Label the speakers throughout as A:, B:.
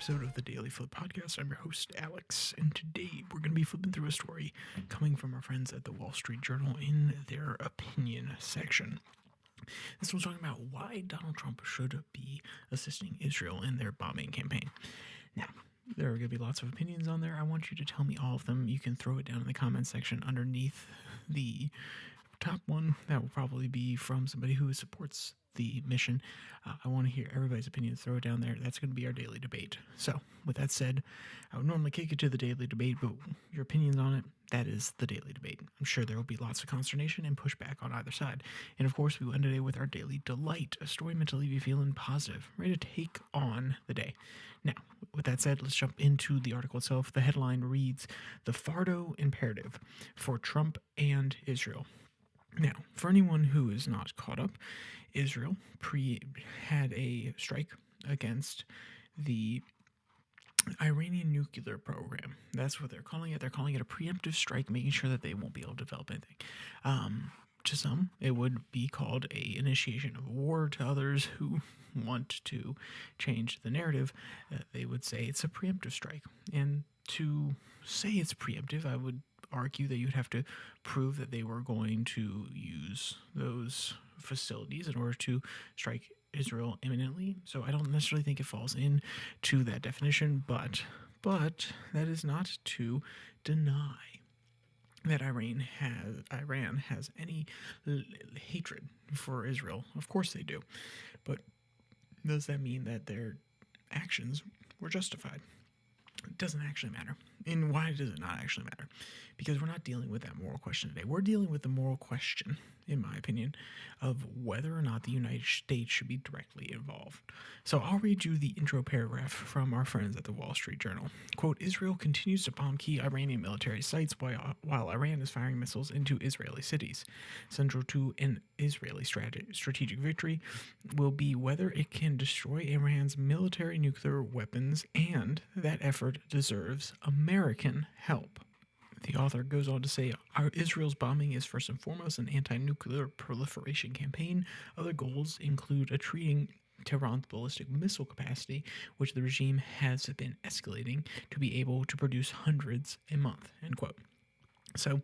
A: episode of the Daily Flip podcast. I'm your host, Alex, and today we're going to be flipping through a story coming from our friends at the Wall Street Journal in their opinion section. This one's talking about why Donald Trump should be assisting Israel in their bombing campaign. Now, there are going to be lots of opinions on there. I want you to tell me all of them. You can throw it down in the comment section underneath the top one. That will probably be from somebody who supports the mission. I want to hear everybody's opinion. Throw it down there. That's going to be our daily debate. So, with that said, I would normally kick it to the daily debate, but your opinions on it, that is the daily debate. I'm sure there will be lots of consternation and pushback on either side. And of course, we will end today with our daily delight, a story meant to leave you feeling positive, ready to take on the day. Now, with that said, let's jump into the article itself. The headline reads, "The Fardo Imperative for Trump and Israel." Now, for anyone who is not caught up, Israel had a strike against the Iranian nuclear program. That's what they're calling it. They're calling it a preemptive strike, making sure that they won't be able to develop anything. To some, it would be called a initiation of war. To others who want to change the narrative, they would say it's a preemptive strike. And to say it's preemptive, I would argue that you'd have to prove that they were going to use those facilities in order to strike Israel imminently. So I don't necessarily think it falls into that definition, but that is not to deny that Iran has any hatred for Israel. Of course they do. But does that mean that their actions were justified? It doesn't actually matter. And why does it not actually matter? Because we're not dealing with that moral question today. We're dealing with the moral question, in my opinion, of whether or not the United States should be directly involved. So I'll read you the intro paragraph from our friends at the Wall Street Journal. Quote, "Israel continues to bomb key Iranian military sites while Iran is firing missiles into Israeli cities. Central to an Israeli strategic victory will be whether it can destroy Iran's military nuclear weapons, and that effort deserves American help." The author goes on to say, Israel's bombing is first and foremost an anti-nuclear proliferation campaign. Other goals include treating Tehran's ballistic missile capacity, which the regime has been escalating to be able to produce hundreds a month, end quote. So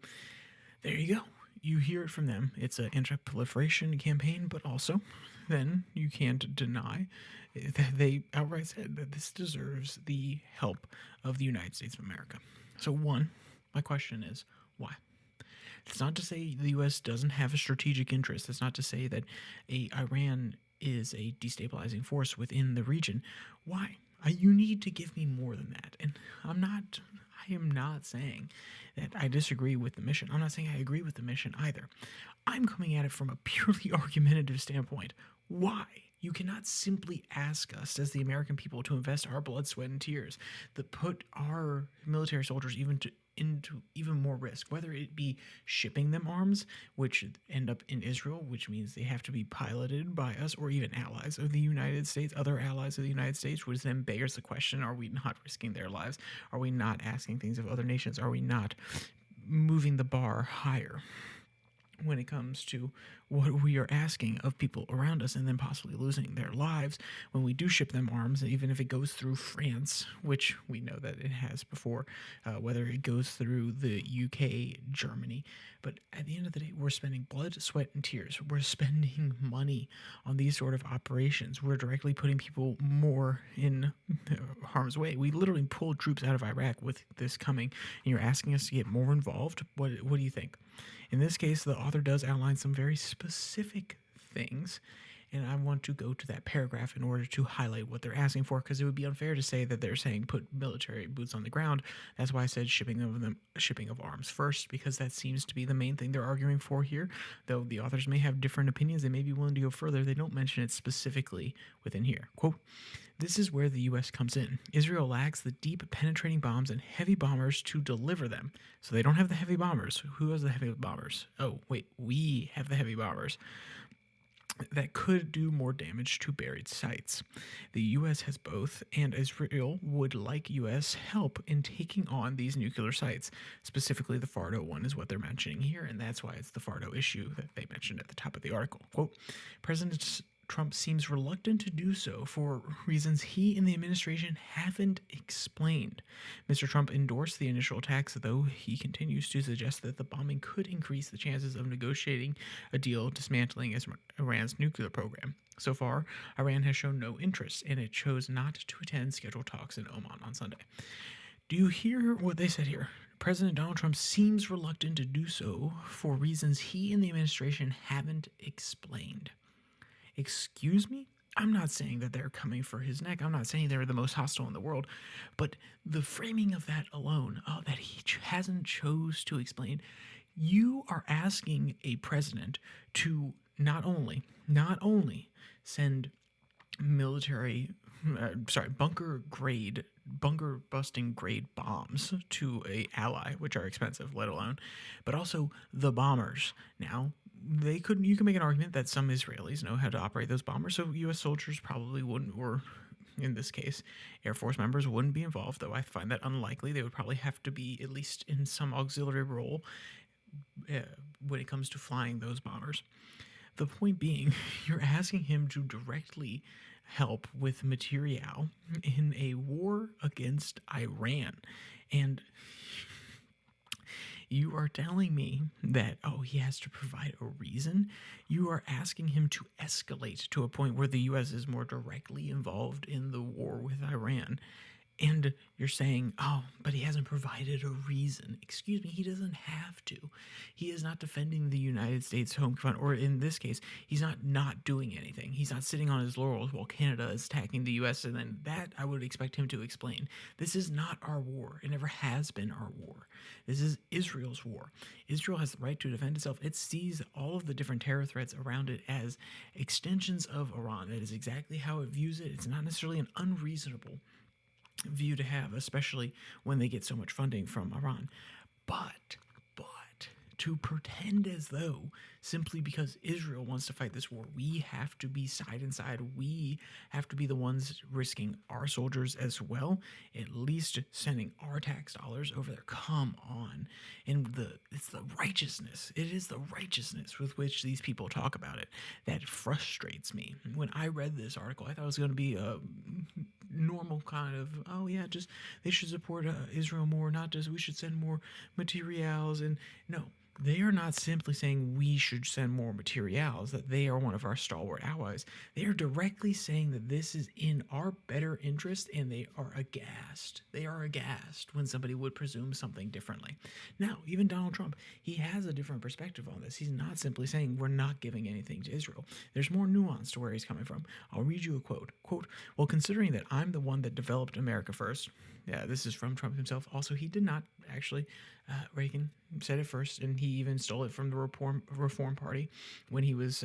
A: there you go. You hear it from them. It's an anti-proliferation campaign, but also then you can't deny that they outright said that this deserves the help of the United States of America. So my question is, why? It's not to say the U.S. doesn't have a strategic interest. It's not to say that Iran is a destabilizing force within the region. Why? You need to give me more than that. And I am not saying that I disagree with the mission. I'm not saying I agree with the mission either. I'm coming at it from a purely argumentative standpoint. Why? You cannot simply ask us as the American people to invest our blood, sweat, and tears, that put our military soldiers into even more risk, whether it be shipping them arms, which end up in Israel, which means they have to be piloted by us, or even allies of the United States, other allies of the United States, which then bears the question, are we not risking their lives? Are we not asking things of other nations? Are we not moving the bar higher when it comes to what we are asking of people around us, and then possibly losing their lives when we do ship them arms, even if it goes through France, which we know that it has before, whether it goes through the UK, Germany. But at the end of the day, we're spending blood, sweat, and tears. We're spending money on these sort of operations. We're directly putting people more in harm's way. We literally pulled troops out of Iraq with this coming, and you're asking us to get more involved? What do you think? In this case, the author does outline some very specific things, and I want to go to that paragraph in order to highlight what they're asking for, because it would be unfair to say that they're saying put military boots on the ground. That's why I said shipping of arms first, because that seems to be the main thing they're arguing for here. Though the authors may have different opinions, they may be willing to go further. They don't mention it specifically within here. Quote, "This is where the U.S. comes in. Israel lacks the deep penetrating bombs and heavy bombers to deliver them." So they don't have the heavy bombers. Who has the heavy bombers? Oh, wait, we have the heavy bombers that could do more damage to buried sites. The U.S. has both, and Israel would like U.S. help in taking on these nuclear sites. Specifically, the Fardo one is what they're mentioning here, and that's why it's the Fardo issue that they mentioned at the top of the article. Quote, President Trump seems reluctant to do so for reasons he and the administration haven't explained. Mr. Trump endorsed the initial attacks, though he continues to suggest that the bombing could increase the chances of negotiating a deal dismantling Iran's nuclear program. So far, Iran has shown no interest, and it chose not to attend scheduled talks in Oman on Sunday. Do you hear what they said here? President Donald Trump seems reluctant to do so for reasons he and the administration haven't explained. Excuse me? I'm not saying that they're coming for his neck. I'm not saying they're the most hostile in the world. But the framing of that alone, that he hasn't chose to explain, you are asking a president to not only send bunker busting grade bombs to a ally, which are expensive, let alone, but also the bombers. Now, you can make an argument that some Israelis know how to operate those bombers, so U.S. soldiers probably wouldn't, or in this case, Air Force members wouldn't be involved, though I find that unlikely. They would probably have to be at least in some auxiliary role when it comes to flying those bombers. The point being, you're asking him to directly help with material in a war against Iran. And you are telling me that, he has to provide a reason? You are asking him to escalate to a point where the U.S. is more directly involved in the war with Iran. And you're saying, but he hasn't provided a reason. Excuse me, he doesn't have to. He is not defending the United States home front, or in this case, he's not doing anything. He's not sitting on his laurels while Canada is attacking the U.S., and then that I would expect him to explain. This is not our war. It never has been our war. This is Israel's war. Israel has the right to defend itself. It sees all of the different terror threats around it as extensions of Iran. That is exactly how it views it. It's not necessarily an unreasonable view to have, especially when they get so much funding from Iran. But to pretend as though simply because Israel wants to fight this war, we have to be side and side, we have to be the ones risking our soldiers as well, at least sending our tax dollars over there. Come on. And it's the righteousness. It is the righteousness with which these people talk about it that frustrates me. When I read this article, I thought it was going to be a normal kind of, just they should support Israel more, not just we should send more materials. And no, they are not simply saying we should send more materials, that they are one of our stalwart allies. They are directly saying that this is in our better interest, and they are aghast. They are aghast when somebody would presume something differently. Now, even Donald Trump, he has a different perspective on this. He's not simply saying we're not giving anything to Israel. There's more nuance to where he's coming from. I'll read you a quote. Quote, "Well, considering that I'm the one that developed America first," yeah, this is from Trump himself. Also, he did not actually. Reagan said it first, and he even stole it from the Reform Party when he was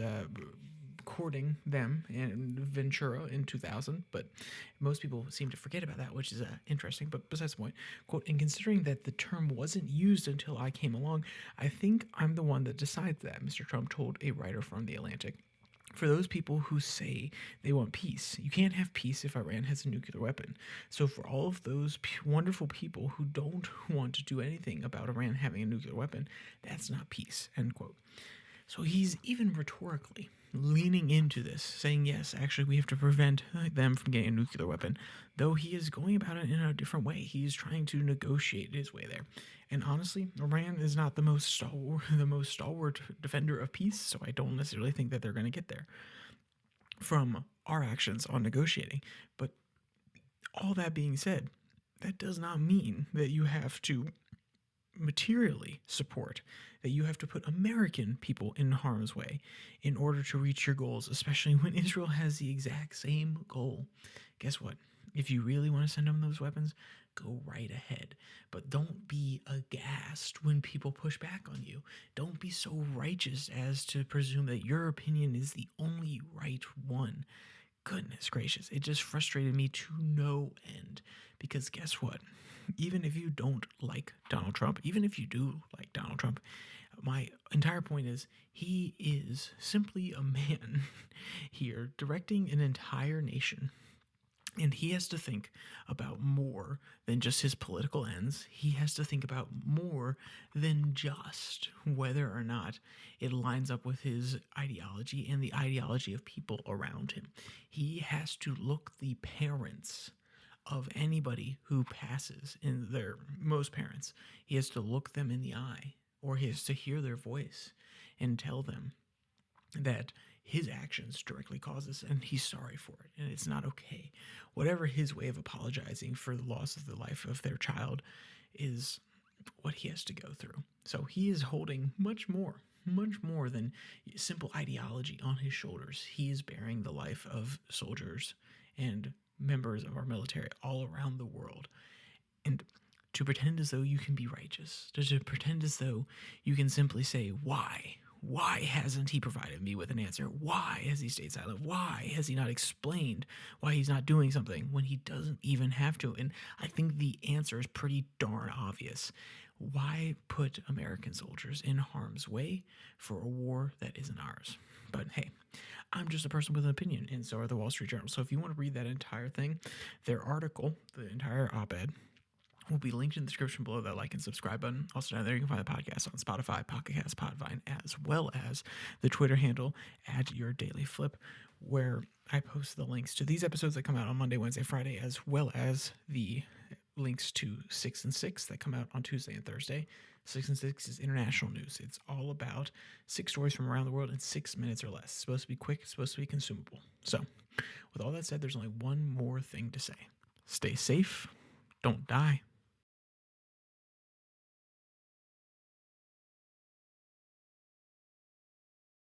A: courting them in Ventura in 2000. But most people seem to forget about that, which is interesting. But besides the point, quote, "And considering that the term wasn't used until I came along, I think I'm the one that decides that," Mr. Trump told a writer from The Atlantic. For those people who say they want peace, you can't have peace if Iran has a nuclear weapon. So for all of those wonderful people who don't want to do anything about Iran having a nuclear weapon, that's not peace, end quote. So he's even rhetorically leaning into this, saying, yes, actually, we have to prevent them from getting a nuclear weapon, though he is going about it in a different way. He's trying to negotiate his way there. And honestly, Iran is not the most stalwart defender of peace, so I don't necessarily think that they're going to get there from our actions on negotiating. But all that being said, that does not mean that you have to materially support, that you have to put American people in harm's way in order to reach your goals, especially when Israel has the exact same goal. Guess what? If you really want to send them those weapons, go right ahead. But don't be aghast when people push back on you. Don't be so righteous as to presume that your opinion is the only right one. Goodness gracious, it just frustrated me to no end. Because guess what? Even if you don't like Donald Trump, even if you do like Donald Trump, my entire point is he is simply a man here directing an entire nation And he has to think about more than just his political ends. He has to think about more than just whether or not it lines up with his ideology and the ideology of people around him. He has to look the parents of anybody who passes in their most parents. He has to look them in the eye, or he has to hear their voice and tell them that his actions directly cause this and he's sorry for it and it's not okay. Whatever his way of apologizing for the loss of the life of their child is what he has to go through. So he is holding much more than simple ideology on his shoulders. He is bearing the life of soldiers and members of our military all around the world. And to pretend as though you can be righteous, to pretend as though you can simply say, why? Why hasn't he provided me with an answer? Why has he stayed silent? Why has he not explained why he's not doing something when he doesn't even have to? And I think the answer is pretty darn obvious. Why put American soldiers in harm's way for a war that isn't ours? But hey, I'm just a person with an opinion, and so are the Wall Street Journal. So if you want to read that entire thing, their article, the entire op-ed, will be linked in the description below that like and subscribe button. Also down there you can find the podcast on Spotify, Pocket Cast, Podvine, as well as the Twitter handle at Your Daily Flip, where I post the links to these episodes that come out on Monday, Wednesday, Friday, as well as the links to 6 and 6 that come out on Tuesday and Thursday. 6 and 6 is international news. It's all about 6 stories from around the world in 6 minutes or less. It's supposed to be quick. It's supposed to be consumable. So with all that said, there's only one more thing to say. Stay safe. Don't die.